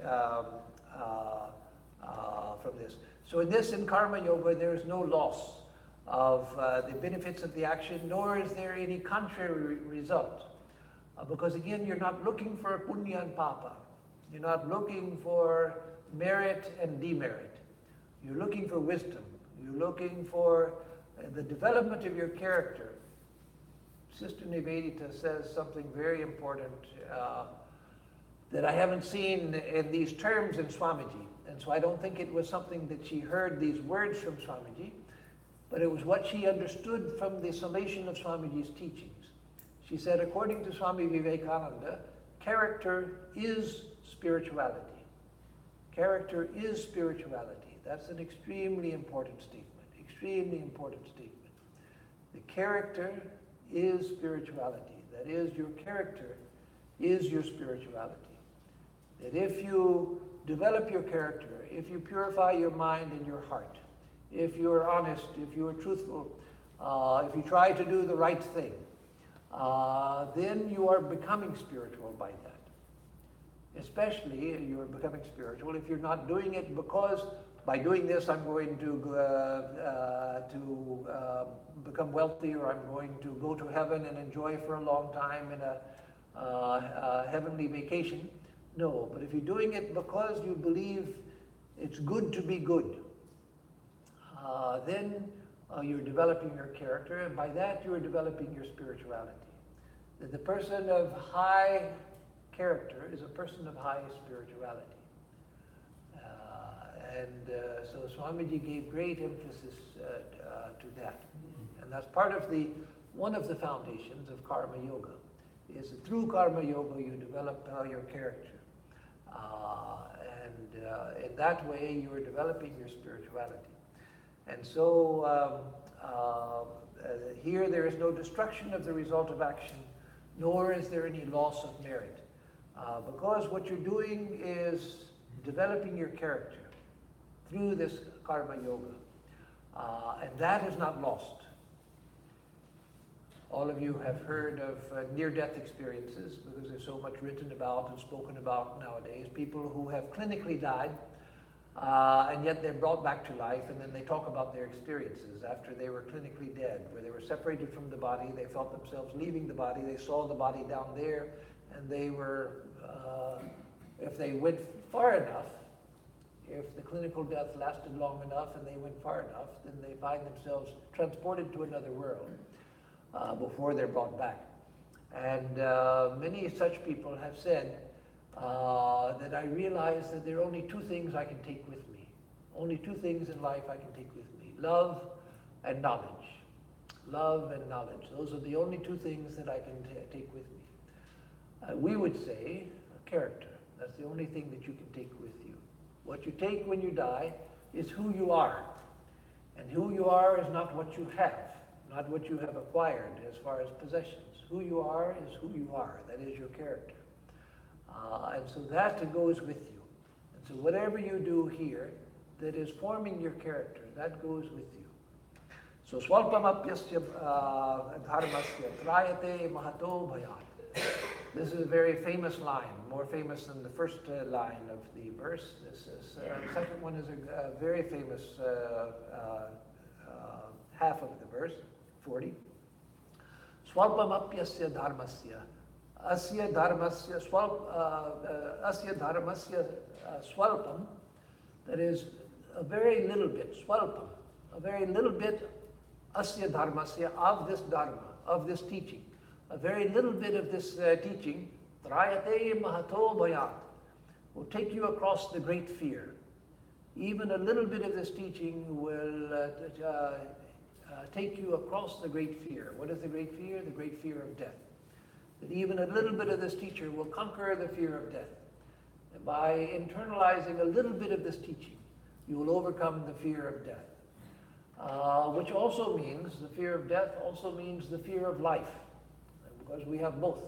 from this. So in karma yoga, there is no loss of the benefits of the action, nor is there any contrary result. Because again, you're not looking for punya and papa. You're not looking for merit and demerit. You're looking for wisdom. You're looking for the development of your character. Sister Nivedita says something very important that I haven't seen in these terms in Swamiji. And so I don't think it was something that she heard these words from Swamiji, but it was what she understood from the summation of Swamiji's teachings. She said, according to Swami Vivekananda, character is spirituality. Character is spirituality. That's an extremely important statement. Extremely important statement. The character is spirituality. That is, your character is your spirituality. That if you develop your character, if you purify your mind and your heart, if you're honest, if you're truthful, if you try to do the right thing, then you are becoming spiritual by that. Especially you're becoming spiritual if you're not doing it because by doing this I'm going to become wealthy, or I'm going to go to heaven and enjoy for a long time in a heavenly vacation. No, but if you're doing it because you believe it's good to be good, then you're developing your character, and by that you are developing your spirituality. That the person of high character is a person of high spirituality. So Swamiji gave great emphasis to that. And that's part of one of the foundations of Karma Yoga, is that through Karma Yoga you develop your character. In that way you are developing your spirituality. And so here there is no destruction of the result of action, nor is there any loss of merit. Because what you're doing is developing your character through this Karma Yoga. And that is not lost. All of you have heard of near-death experiences, because there's so much written about and spoken about nowadays. People who have clinically died, and yet they're brought back to life, and then they talk about their experiences after they were clinically dead, where they were separated from the body, they felt themselves leaving the body, they saw the body down there, and they were, if they went far enough, if the clinical death lasted long enough and they went far enough, then they find themselves transported to another world before they're brought back. And many such people have said that I realize that there are only two things I can take with me. Only two things in life I can take with me: love and knowledge. Love and knowledge. Those are the only two things that I can take with me. We would say character. That's the only thing that you can take with you. What you take when you die is who you are. And who you are is not what you have, not what you have acquired as far as possessions. Who you are is who you are. That is your character. And so that goes with you. And so whatever you do here that is forming your character, that goes with you. So swalpamapyasya dharmasya trayate mahato bhayat. This is a very famous line, more famous than the first line of the verse. This is, the second one is a very famous half of the verse, 40. Swalpamapyasya dharmasya. Asya dharmasya swalpam, that is a very little bit, swalpam, a very little bit, asya dharmasya, of this dharma, of this teaching. A very little bit of this teaching, trayate mahato bhayat, will take you across the great fear. Even a little bit of this teaching will take you across the great fear. What is the great fear? The great fear of death. That even a little bit of this teacher will conquer the fear of death. And by internalizing a little bit of this teaching, you will overcome the fear of death. Which also means, the fear of death also means the fear of life. Because we have both.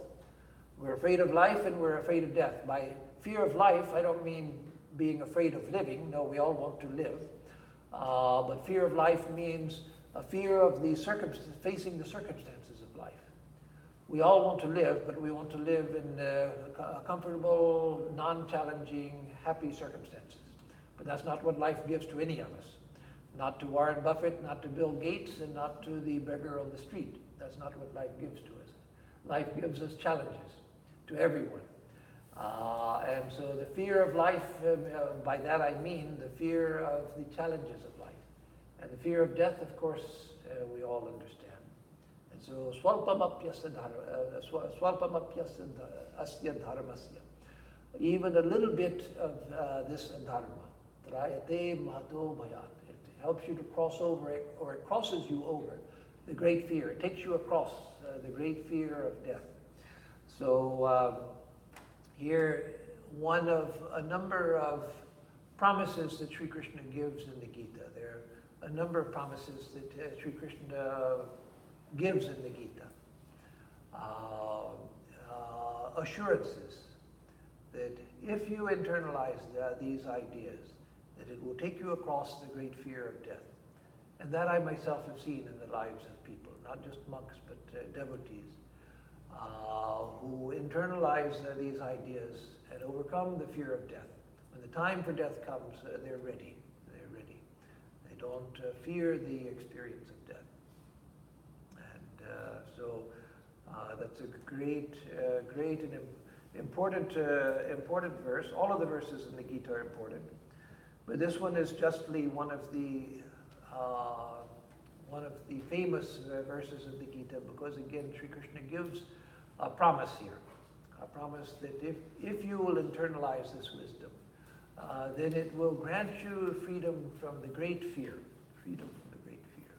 We're afraid of life and we're afraid of death. By fear of life, I don't mean being afraid of living. No, we all want to live. But fear of life means a fear of facing the circumstances of life. We all want to live, but we want to live in comfortable, non-challenging, happy circumstances. But that's not what life gives to any of us. Not to Warren Buffett, not to Bill Gates, and not to the beggar on the street. That's not what life gives to us. Life gives us challenges to everyone. And so the fear of life, by that I mean the fear of the challenges of life. And the fear of death, of course, we all understand. And so swalpamapyasya asya dharmasya. Even a little bit of this dharma, trayate mahato bhayat. It helps you to cross over it, or it crosses you over the great fear. It takes you across the great fear of death. So here, one of a number of promises that Sri Krishna gives in the Gita. There are a number of promises that Sri Krishna gives in the Gita. Assurances that if you internalize these ideas, that it will take you across the great fear of death. And that I myself have seen in the lives of people, not just monks, but devotees, who internalize these ideas and overcome the fear of death. When the time for death comes, they're ready. They're ready. They don't fear the experience of death. And so that's a great and important verse. All of the verses in the Gita are important, but this one is justly one of the one of the famous verses of the Gita, because again, Sri Krishna gives a promise here. A promise that if you will internalize this wisdom, then it will grant you freedom from the great fear. Freedom from the great fear.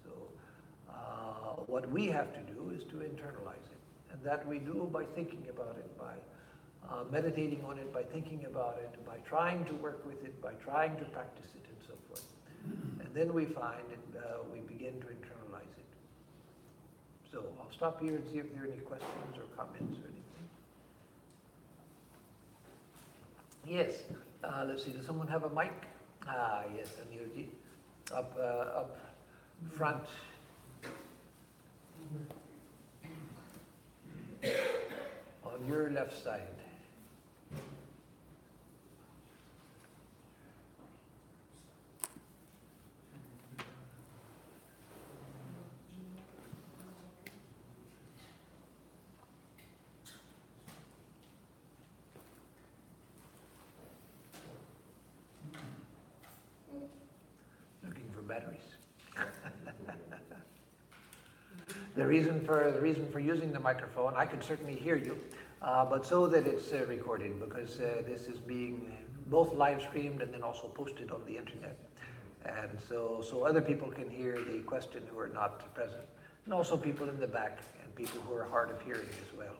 So what we have to do is to internalize it. And that we do by thinking about it, by meditating on it, by thinking about it, by trying to work with it, by trying to practice it, and so forth. And then we find it, we begin to internalize it. So I'll stop here and see if there are any questions or comments or anything. Yes. Let's see. Does someone have a mic? Yes, Anilji. Up front. On your left side. Looking for batteries. The reason for using the microphone, I can certainly hear you, but so that it's recorded, because this is being both live streamed and then also posted on the internet. And so other people can hear the question who are not present, and also people in the back and people who are hard of hearing as well.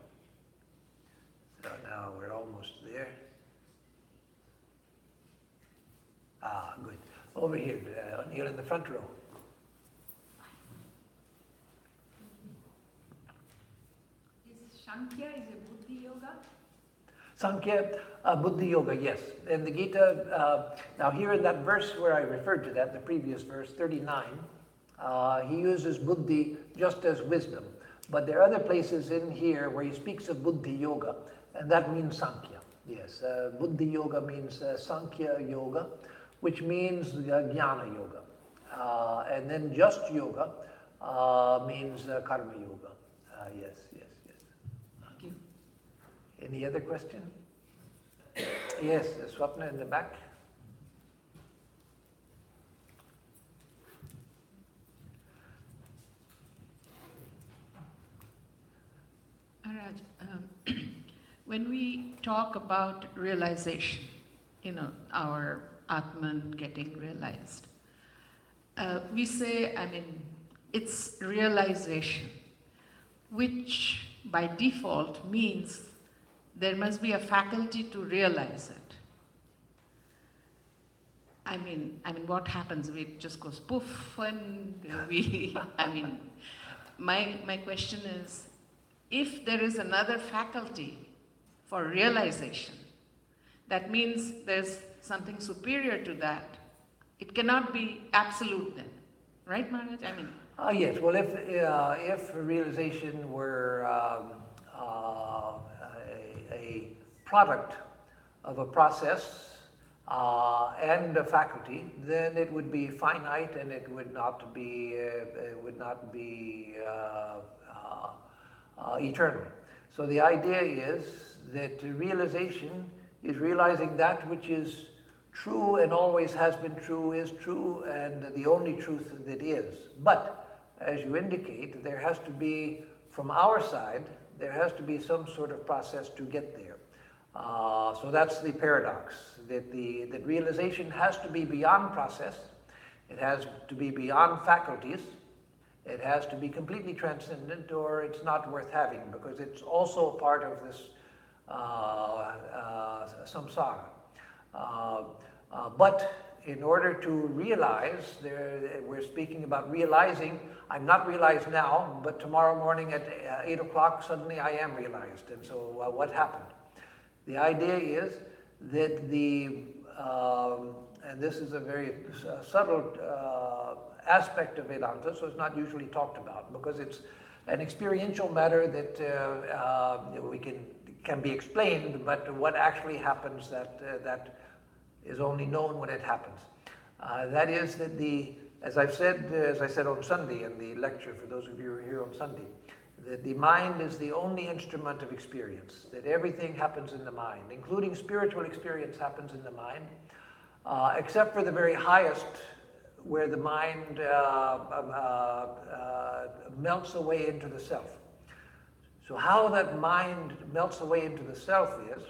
So now we're almost there. Good. Over here, you're in the front row. Sankhya is a Buddhi yoga? Sankhya, Buddhi yoga, yes. In the Gita, now here in that verse where I referred to that, the previous verse, 39, he uses Buddhi just as wisdom. But there are other places in here where he speaks of Buddhi yoga, and that means Sankhya. Yes, Buddhi yoga means Sankhya yoga, which means Jnana yoga. And then just yoga means Karma yoga. Yes. Thank you. Any other question? Yes, Swapna in the back. Maharaj, when we talk about realization, our Atman getting realized, we say, it's realization, which by default means there must be a faculty to realize it. What happens? It just goes poof, and my question is, if there is another faculty for realization, that means there's something superior to that. It cannot be absolute then, right, Maharaj? Yes. Well, if realization were a product of a process and a faculty, then it would be finite and it would not be eternal. So the idea is that realization is realizing that which is true and always has been true, is true, and the only truth that is. But, as you indicate, there has to be, from our side, there has to be some sort of process to get there. So that's the paradox, that realization has to be beyond process, it has to be beyond faculties, it has to be completely transcendent, or it's not worth having, because it's also part of this samsara. But in order to realize, we're speaking about realizing. I'm not realized now, but tomorrow morning at 8 o'clock, suddenly I am realized. And so what happened? The idea is that and this is a very subtle aspect of Vedanta, so it's not usually talked about, because it's an experiential matter that can be explained, but what actually happens that is only known when it happens. That is that as I said on Sunday in the lecture, for those of you who are here on Sunday, that the mind is the only instrument of experience, that everything happens in the mind, including spiritual experience happens in the mind, except for the very highest, where the mind melts away into the self. So how that mind melts away into the self is,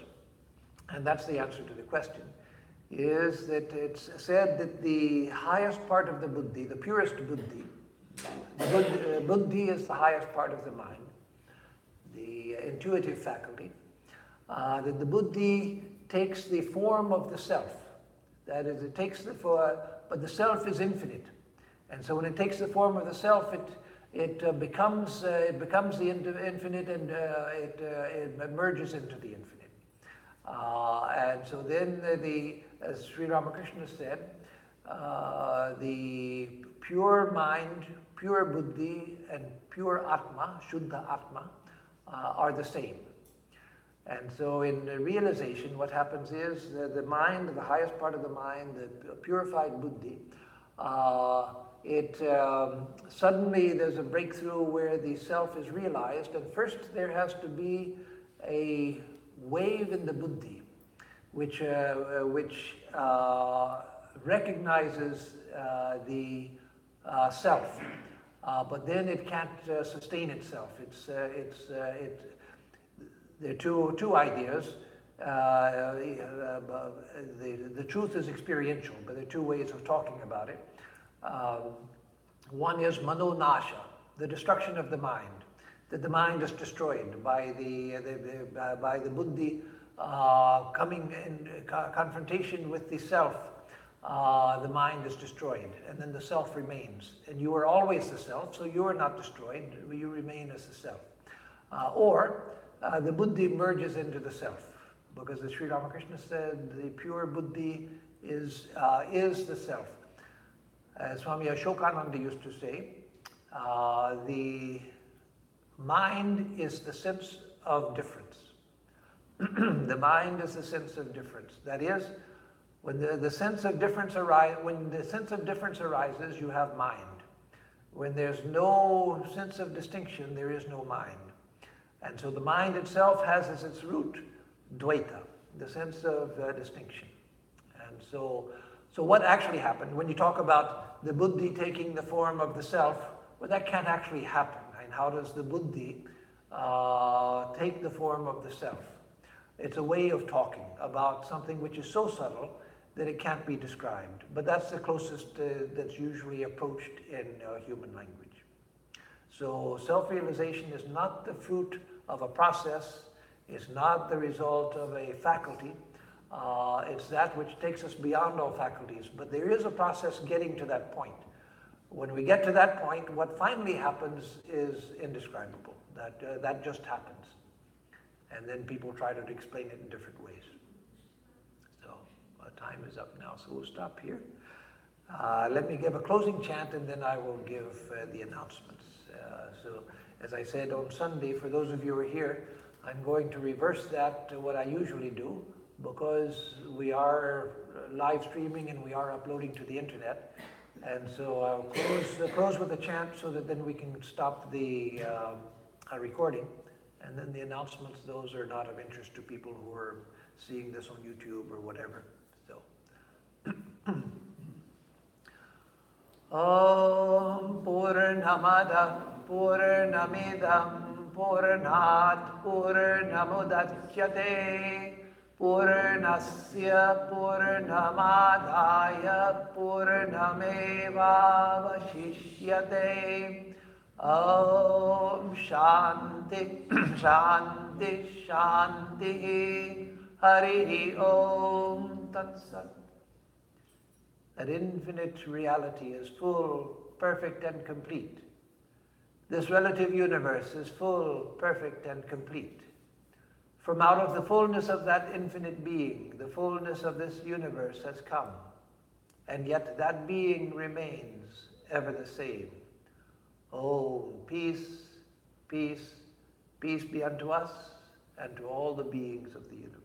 and that's the answer to the question, is that it's said that the highest part of the buddhi, the purest buddhi, buddhi is the highest part of the mind, the intuitive faculty, that the buddhi takes the form of the self. That is, it takes but the self is infinite. And so when it takes the form of the self, it becomes the infinite, and it merges into the infinite. And so then as Sri Ramakrishna said, the pure mind, pure buddhi, and pure atma, shuddha atma, are the same. And so in realization, what happens is the mind, the highest part of the mind, the purified buddhi, suddenly there's a breakthrough where the self is realized, and first there has to be a wave in the buddhi, which recognizes the self, but then it can't sustain itself. There are two ideas. The truth is experiential, but there are two ways of talking about it. One is manonasha, the destruction of the mind, that the mind is destroyed by the buddhi coming in confrontation with the self. The mind is destroyed, and then the self remains. And you are always the self, so you are not destroyed. You remain as the self. Or the buddhi merges into the self, because as Sri Ramakrishna said, the pure buddhi is the self. As Swami Ashokananda used to say, the mind is the sense of difference. The mind is the sense of difference. That is, when the sense of difference arises, you have mind. When there's no sense of distinction, there is no mind. And so the mind itself has as its root dvaita, the sense of distinction. And so what actually happened, when you talk about the buddhi taking the form of the self, well, that can't actually happen. And how does the buddhi take the form of the self? It's a way of talking about something which is so subtle that it can't be described. But that's the closest that's usually approached in human language. So self-realization is not the fruit of a process, it's not the result of a faculty, it's that which takes us beyond all faculties. But there is a process getting to that point. When we get to that point, what finally happens is indescribable. That just happens. And then people try to explain it in different ways. So time is up now, so we'll stop here. Let me give a closing chant, and then I will give the announcements. So as I said on Sunday, for those of you who are here, I'm going to reverse that to what I usually do, because we are live streaming and we are uploading to the internet. And so I'll close with a chant so that then we can stop the recording. And then the announcements, those are not of interest to people who are seeing this on YouTube or whatever. So. Om Purnamada Purnamidam Purnat Purnamudachyate Purnasya Purnamadaya Purnamevavashishyate. Om Shanti Shanti Shanti Hari Om Tat Sat. That infinite reality is full, perfect, and complete. This relative universe is full, perfect, and complete. From out of the fullness of that infinite being, the fullness of this universe has come, and yet that being remains ever the same. Oh, peace, peace, peace be unto us and to all the beings of the universe.